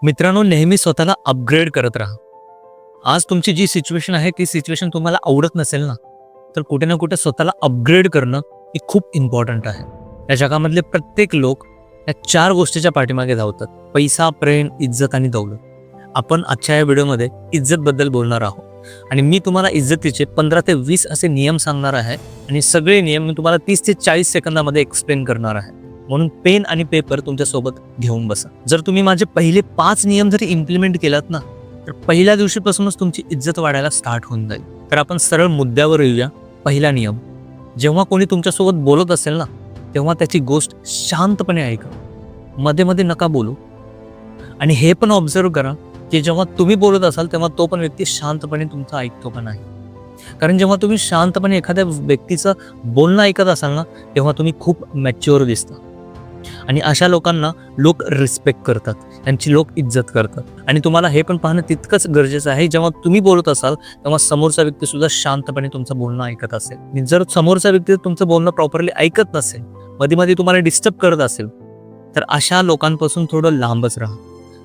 मित्रांनो, नेहमी स्वतःला अपग्रेड करत राहा. आज तुमची जी सिच्युएशन आहे ती सिच्युएशन तुम्हाला आवडत नसेल ना, तर कुठे ना कुठे स्वतःला अपग्रेड करणं हे खूप इम्पॉर्टंट आहे. या जगामधले प्रत्येक लोक या 4 गोष्टीच्या पाठीमागे धावतात: पैसा, प्रेम, इज्जत आणि दौलत. आपण आजच्या या व्हिडिओमध्ये इज्जतबद्दल बोलणार आहोत आणि मी तुम्हाला इज्जतीचे 15 ते 20 असे नियम सांगणार आहे आणि सगळे नियम मी तुम्हाला 30 ते 40 सेकंदामध्ये एक्सप्लेन करणार आहे. म्हणून पेन आणि पेपर तुमच्या सोबत घेऊन बसा. जर तुम्ही माझे पहिले 5 नियम जरी इम्प्लिमेंट केलात ना, तर पहिल्या दिवशीपासूनच तुमची इज्जत वाढायला स्टार्ट होऊन जाईल. तर आपण सरळ मुद्द्यावर येऊया. पहिला नियम: जेव्हा कोणी तुमच्यासोबत बोलत असेल ना, तेव्हा त्याची गोष्ट शांतपणे ऐका. मध्ये मध्ये नका बोलू. आणि हे पण ऑब्झर्व करा की जेव्हा तुम्ही बोलत असाल तेव्हा तो पण व्यक्ती शांतपणे तुमचं ऐकतो का नाही. कारण जेव्हा तुम्ही शांतपणे एखाद्या व्यक्तीचं बोलणं ऐकत असाल ना, तेव्हा तुम्ही खूप मॅच्युअर दिसता आणि अशा लोकांना लोक रिस्पेक्ट करतात, त्यांची लोक इज्जत करतात. आणि तुम्हाला हे पण पाहणं तितकंच गरजेचं आहे, जेव्हा तुम्ही बोलत असाल तेव्हा समोरचा व्यक्ती सुद्धा शांतपणे तुमचं बोलणं ऐकत असेल. आणि जर समोरचा व्यक्ती तुमचं बोलणं प्रॉपरली ऐकत नसेल, मध्ये मध्ये तुम्हाला डिस्टर्ब करत असेल, तर अशा लोकांपासून थोडं लांबच राहा.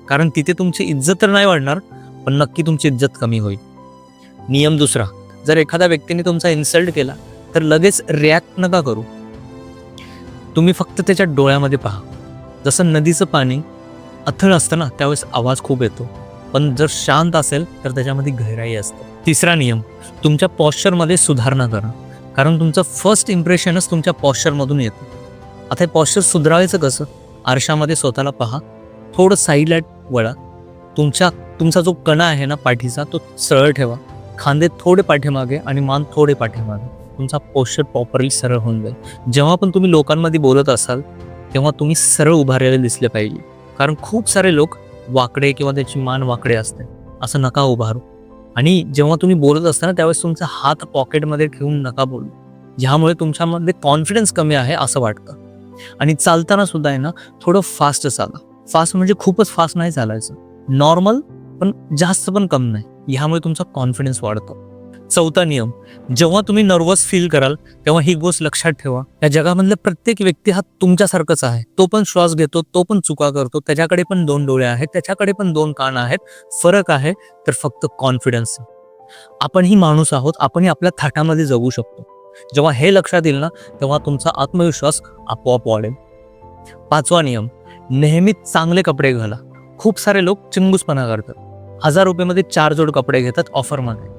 कारण तिथे तुमची इज्जत तर नाही वाढणार, पण नक्की तुमची इज्जत कमी होईल. नियम दुसरा: जर एखाद्या व्यक्तीने तुमचा इन्सल्ट केला तर लगेच रिॲक्ट नका करू. तुम्ही फक्त त्याच्या डोळ्यामध्ये पहा. जसं नदीचं पाणी अथळ असतं ना, त्यावेळेस आवाज खूप येतो, पण जर शांत असेल तर त्याच्यामध्ये गहराई असते. तिसरा नियम: तुमच्या पॉश्चरमध्ये सुधारणा करा. कारण तुमचं फर्स्ट इम्प्रेशनच तुमच्या पॉश्चरमधून येतं. आता हे पॉश्चर सुधारायचं कसं? आरशामध्ये स्वतःला पहा, थोडं साईडला वळा, तुमचा जो कणा आहे ना पाठीचा, तो सरळ ठेवा, खांदे थोडे पाठीमागे आणि मान थोडे पाठीमागे. तुमचा पोश्चर प्रॉपरली सरळ होऊन जाईल. जेव्हा पण तुम्ही लोकांमध्ये बोलत असाल तेव्हा तुम्ही सरळ उभारलेले दिसले पाहिजे. कारण खूप सारे लोक वाकडे किंवा त्याची मान वाकडे असते, असं नका उभारू. आणि जेव्हा तुम्ही बोलत असताना त्यावेळेस तुमचा हात पॉकेटमध्ये ठेवून नका बोलू, ज्यामुळे तुमच्यामध्ये कॉन्फिडन्स कमी आहे असं वाटतं. आणि चालताना सुद्धा आहे ना, थोडं फास्ट चाला. फास्ट म्हणजे खूपच फास्ट नाही चालायचं, नॉर्मल, पण जास्त पण कम नाही. ह्यामुळे तुमचा कॉन्फिडन्स वाढतो. चौथा नियम: जेव्हा तुम्ही नर्वस फील कराल तेव्हा ही गोष्ट लक्षात ठेवा, या जगामधला प्रत्येक व्यक्ती हा तुमच्यासारखाच आहे. तो पण श्वास घेतो, तो पण चुका करतो, त्याच्याकडे पण 2 डोळे आहेत, त्याच्याकडे पण 2 कान आहेत. फरक आहे तर फक्त कॉन्फिडन्स. आपणही माणूस आहोत, आपणही आपल्या थाटामध्ये जगू शकतो. जेव्हा हे लक्षात येईल ना, तेव्हा तुमचा आत्मविश्वास आपोआप वाढेल. 5वा नियम: नेहमी चांगले कपडे घाला. खूप सारे लोक चिंगूसपणा करतात. 1000 रुपयामध्ये 4 जोड कपडे घेतात ऑफरमध्ये.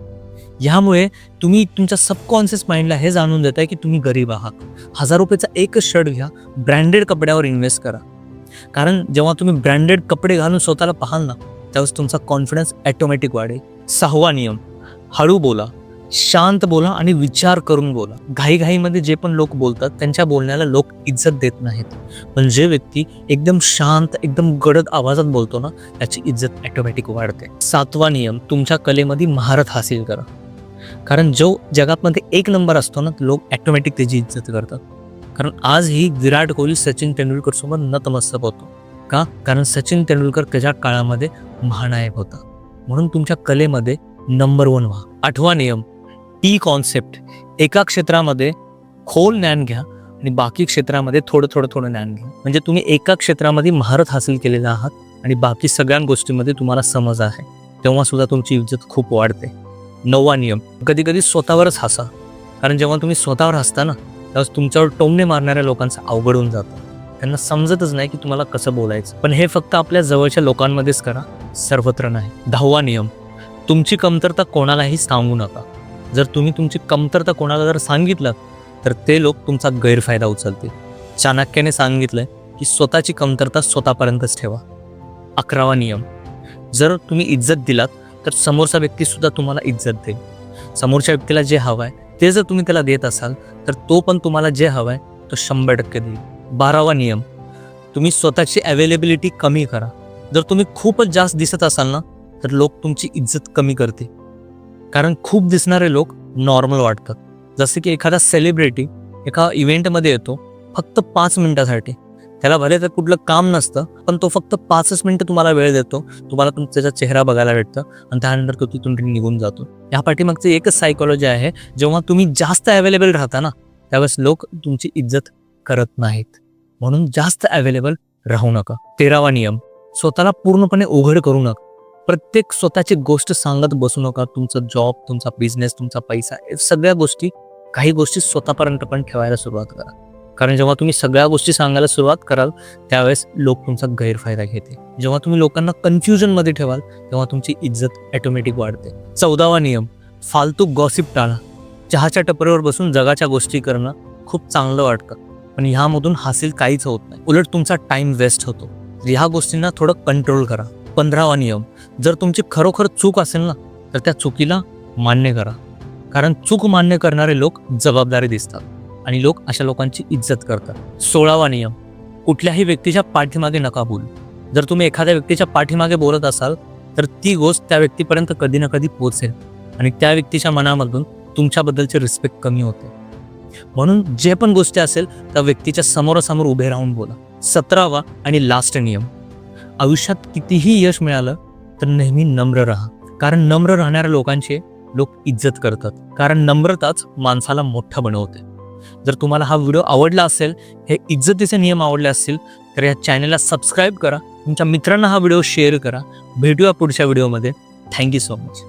ह्यामुळे तुम्ही तुमच्या सबकॉन्शियस माइंडला हे जाणून देताय की तुम्ही गरीब आहात. 1000 रुपयाचा एकच शर्ट घ्या, ब्रँडेड कपड्यावर इन्व्हेस्ट करा. कारण जेव्हा तुम्ही ब्रँडेड कपडे घालून स्वतःला पाहाल ना, त्यावेळेस तुमचा कॉन्फिडन्स ॲटोमॅटिक वाढेल. 6वा नियम: हळू बोला, शांत बोला आणि विचार करून बोला. घाईघाईमध्ये जे पण लोक बोलतात त्यांच्या बोलण्याला लोक इज्जत देत नाहीत, पण जे व्यक्ती एकदम शांत, एकदम गडद आवाजात बोलतो ना, त्याची इज्जत ॲटोमॅटिक वाढते. 7वा नियम: तुमच्या कलेमध्ये महारत हासिल करा. कारण जो जगामध्ये 1 नंबर असतो ना, लोक ॲटोमॅटिक त्याची इज्जत करतात. कारण आजही विराट कोहली सचिन तेंडुलकर सोबत नतमस्तक होतो का? कारण सचिन तेंडुलकर त्याच्या काळामध्ये महानायक होता. म्हणून तुमच्या कलेमध्ये नंबर 1 व्हा. 8वा नियम: टी कॉन्सेप्ट. एका क्षेत्रामध्ये खोल ज्ञान घ्या आणि बाकी क्षेत्रामध्ये थोडं ज्ञान घ्या. म्हणजे तुम्ही एका क्षेत्रामध्ये महारत हासिल केलेला आहात आणि बाकी सगळ्या गोष्टींमध्ये तुम्हाला समज आहे, तेव्हा सुद्धा तुमची इज्जत खूप वाढते. 9वा नियम: कधी कधी स्वतःवरच हसा. कारण जेव्हा तुम्ही स्वतःवर हसता ना, तेव्हा तुमच्यावर टोमणे मारणाऱ्या लोकांचं अवघड होऊन जातं. त्यांना समजतच नाही की तुम्हाला कसं बोलायचं. पण हे फक्त आपल्या जवळच्या लोकांमध्येच करा, सर्वत्र नाही. 10वा नियम: तुमची कमतरता कोणालाही सांगू नका. जर तुम्ही तुमची कमतरता कोणाला जर सांगितलं तर ते लोक तुमचा गैरफायदा उचलतील. चाणक्याने सांगितलंय की स्वतःची कमतरता स्वतःपर्यंतच ठेवा. 11वा नियम: जर तुम्ही इज्जत दिलात तर समोरचा व्यक्ती सुद्धा तुम्हाला इज्जत देईल. समोरच्या व्यक्तीला जे हवंय ते जर तुम्ही त्याला देत असाल तर तो पण तुम्हाला जे हवंय तो 100% देईल. 12वा नियम: तुम्ही स्वतःची अवेलेबिलिटी कमी करा. जर तुम्ही खूपच जास्त दिसत असाल ना, तर लोक तुमची इज्जत कमी करतील. कारण खूप दिसणारे लोक नॉर्मल वाटतात. जसे की एखादा सेलिब्रिटी एका इव्हेंटमध्ये येतो फक्त 5 मिनिटासाठी. त्याला भले तर कुठलं काम नसतं, पण तो फक्त 5च मिनिटं तुम्हाला वेळ देतो. तुम्हाला त्याचा चेहरा बघायला भेटतं आणि त्यानंतर तो तिथून निघून जातो. या पाठीमागचं एकच सायकोलॉजी आहे. जेव्हा तुम्ही जास्त अवेलेबल राहता ना, त्यावेळेस लोक तुमची इज्जत करत नाहीत. म्हणून जास्त अवेलेबल राहू नका. 13वा नियम: स्वतःला पूर्णपणे उघड करू नका. प्रत्येक स्वतःची गोष्ट सांगत बसू नका. तुमचं जॉब, तुमचा बिझनेस, तुमचा पैसा, हे सगळ्या गोष्टी, काही गोष्टी स्वतःपर्यंत पण ठेवायला सुरुवात करा. कारण जेव्हा तुम्ही सगळ्या गोष्टी सांगायला सुरुवात कराल त्यावेळेस लोक तुमचा गैरफायदा घेते. जेव्हा तुम्ही लोकांना कन्फ्युजनमध्ये ठेवाल तेव्हा तुमची इज्जत ऑटोमॅटिक वाढते. 14वा नियम, फालतू गॉसिप टाळा. चहाच्या टपरीवर बसून जगाच्या गोष्टी करणं खूप चांगलं वाटतं, पण ह्यामधून हासिल काहीच होत नाही, उलट तुमचा टाइम वेस्ट होतो. ह्या गोष्टींना थोडं कंट्रोल करा. 15वा नियम, जर तुमची खरोखर चूक असेल ना तर त्या चुकीला मान्य करा. कारण चूक मान्य करणारे लोक जबाबदारी दिसतात आणि लोक अशा लोकांची इज्जत करतात. 16वा नियम, कुठल्याही व्यक्तीच्या पाठीमागे नका बोलू. जर तुम्ही एखाद्या व्यक्तीच्या पाठीमागे बोलत असाल तर ती गोष्ट त्या व्यक्तीपर्यंत कधी ना कधी पोहोचेल आणि त्या व्यक्तीच्या मनामधून तुमच्याबद्दलचे रिस्पेक्ट कमी होते. म्हणून जे पण गोष्टी असेल त्या व्यक्तीच्या समोरासमोर उभे राहून बोला. 17वा आणि लास्ट नियम, आयुष्यात कितीही यश मिळालं तर नेहमी नम्र राहा. कारण नम्र राहणाऱ्या लोकांची लोक इज्जत करतात. कारण नम्रताच माणसाला मोठं बनवते. जर तुम्हाला हा व्हिडिओ आवडला असेल, हे इज्जतीचे नियम आवडले असतील तर या चॅनलला सबस्क्राईब करा. तुमच्या मित्रांना हा व्हिडिओ शेअर करा. भेटूया पुढच्या व्हिडिओमध्ये. Thank you so much.